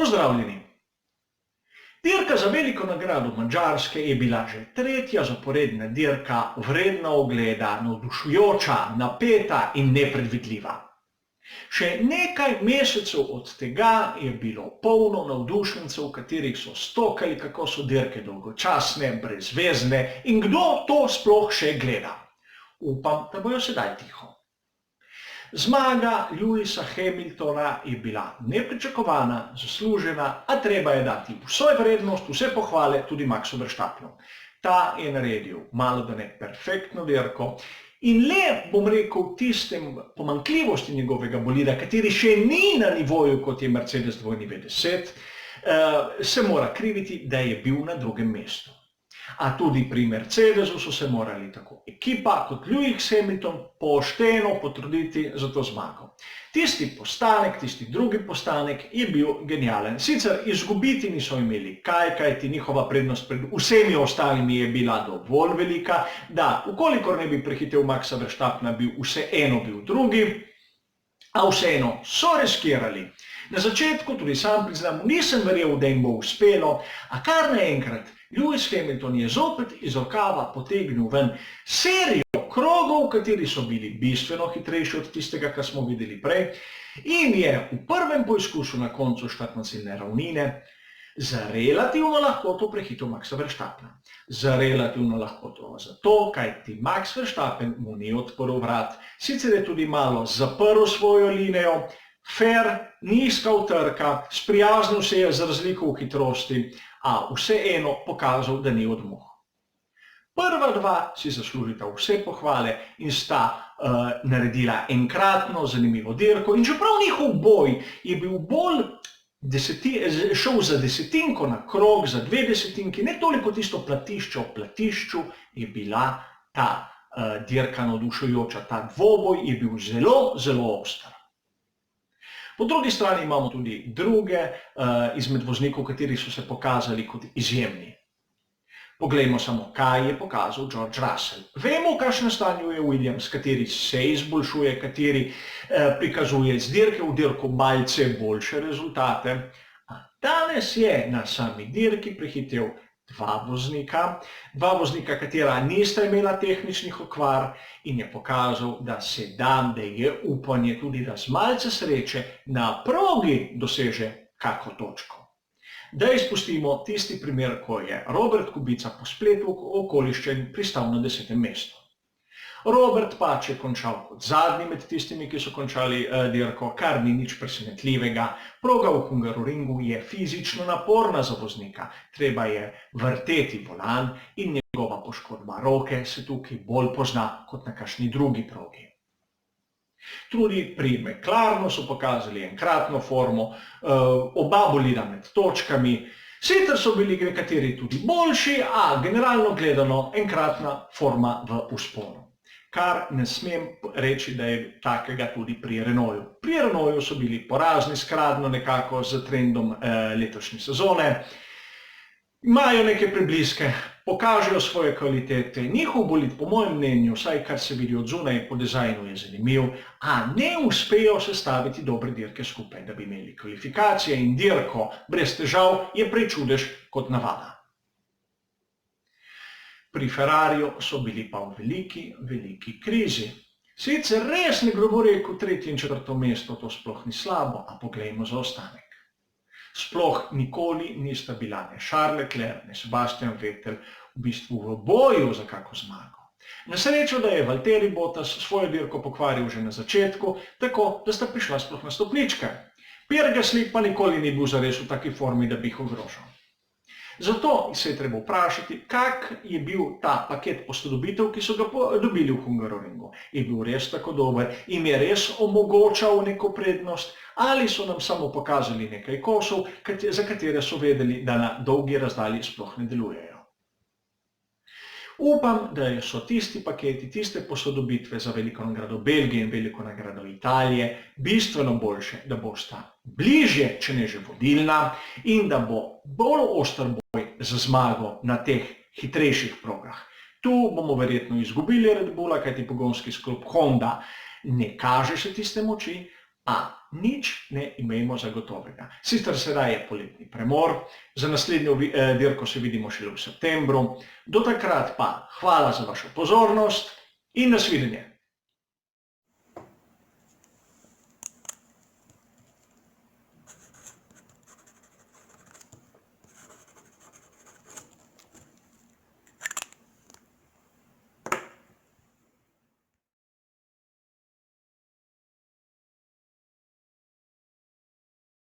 Pozdravljeni! Dirka za veliko nagrado Madžarske je bila že tretja zaporedna dirka, vredna ogleda, navdušujoča, napeta in nepredvidljiva. Še nekaj mesecev od tega je bilo polno navdušencev, katerih so stokali, kako so dirke dolgočasne, brezvezne in kdo to sploh še gleda. Upam, da bojo sedaj tiho. Zmaga Lewisa Hamiltona je bila nepričakovana, zaslužena, a treba je dati vso vrednost, vse pohvale tudi Maxu Verstappenu. Ta je naredil malodane perfektno dirko in le, bom rekel, tistem pomanjkljivosti njegovega bolida, kateri še ni na nivoju, kot je Mercedes 210, se mora kriviti, da je bil na drugem mestu. A tudi pri Mercedesu so se morali tako ekipa kot Lewis Hamilton pošteno potruditi za to zmago. Tisti postanek, tisti drugi postanek je bil genialen. Sicer izgubiti niso imeli kajti njihova prednost pred vsemi ostalimi je bila dovolj velika, da ukolikor ne bi prehitel Maxa Verstappena, bi vseeno bil drugi, a vseeno so riskirali. Na začetku, tudi sam priznam, nisem verjel, da jim bo uspelo, a kar naenkrat Lewis Hamilton je zopet iz rokava potegnil ven serijo krogov, kateri so bili bistveno hitrejši od tistega, kar smo videli prej, in je v prvem poizkusu na koncu štartne ravnine z relativno lahkoto prehitel Maxa Verstappena. Z relativno lahkoto zato, kajti Max Verstappen mu ni odprl vrat, sicer je tudi malo zaprl svojo linijo, fair, nizka utrka, sprijaznil se je z razliko v hitrosti, a vseeno pokazal, da ni odmuh. Prva dva si zaslužita vse pohvale in sta naredila enkratno zanimivo dirko in čeprav njihov boj je bil bolj šel za desetinko na krog, za 2 desetinki, ne toliko tisto platišče o platišču, je bila ta dirka navdušujoča, ta dvoboj je bil zelo, zelo oster. Po drugi strani imamo tudi druge izmed voznikov, kateri so se pokazali kot izjemni. Poglejmo samo, kaj je pokazal George Russell. Vemo, v kakšnem stanju je Williams, kateri se izboljšuje, kateri prikazuje z dirke v dirko malce boljše rezultate. Danes je na sami dirki prehitel dva voznika, katera nista imela tehničnih okvar in je pokazal, da se da, da je upanje tudi, da z malce sreče na progi doseže kako točko. Da izpustimo tisti primer, ko je Robert Kubica po spletu okoliščin pristal na 10. mestu. Robert pač je končal kot zadnji med tistimi, ki so končali dirko, kar ni nič presenetljivega. Proga v Hungaroringu je fizično naporna za voznika. Treba je vrteti volan in njegova poškodba roke se tukaj bolj pozna kot na kakšni drugi progi. Tudi pri McLarenu so pokazali enkratno formo, oba bolida med točkami. Sicer so bili nekateri tudi boljši, a generalno gledano enkratna forma v vzponu. Kar ne smem reči, da je takega tudi pri Renaultu. Pri Renaultu so bili porazni skradno nekako z trendom letošnje sezone. Imajo neke prebliske, pokažejo svoje kvalitete. Njihov bolid, po mojem mnenju, vsaj kar se vidi od zunaj, po dizajnu je zanimiv, a ne uspejo sestaviti dobre dirke skupaj, da bi imeli kvalifikacije in dirko brez težav, je prej čudež kot navada. Pri Ferrariju so bili pa v veliki krizi. Sicer res nekdo bo rekel 3. in 4. mesto, to sploh ni slabo, a poglejmo zaostanek. Sploh nikoli nista bila ne Charles Leclerc, ne Sebastian Vettel v bistvu v boju za kako zmago. Na srečo, da je Valtteri Bottas svojo dirko pokvaril že na začetku, tako da sta prišla sploh na stopničke. Pierre Gasly pa nikoli ni bil zares v taki formi, da bi jih ogrožal. Zato se je treba vprašati, kak je bil ta paket posodobitev, ki so ga dobili v Hungaroringu. Je bil res tako dober, jim je res omogočal neko prednost, ali so nam samo pokazali nekaj kosov, za katere so vedeli, da na dolgi razdalji sploh ne delujejo. Upam, da so tisti paketi, tiste posodobitve za veliko nagrado Belgije in veliko nagrado Italije bistveno boljše, da bosta bližje, če ne že vodilna, in da bo bolj oster boj za zmago na teh hitrejših progah. Tu bomo verjetno izgubili Red Bulla, kajti pogonski sklop Honda ne kaže še tiste moči, a nič ne imejmo zagotovega. Sicer sedaj je poletni premor, za naslednjo dirko se vidimo šele v septembru. Do takrat pa hvala za vašo pozornost in nasvidenje.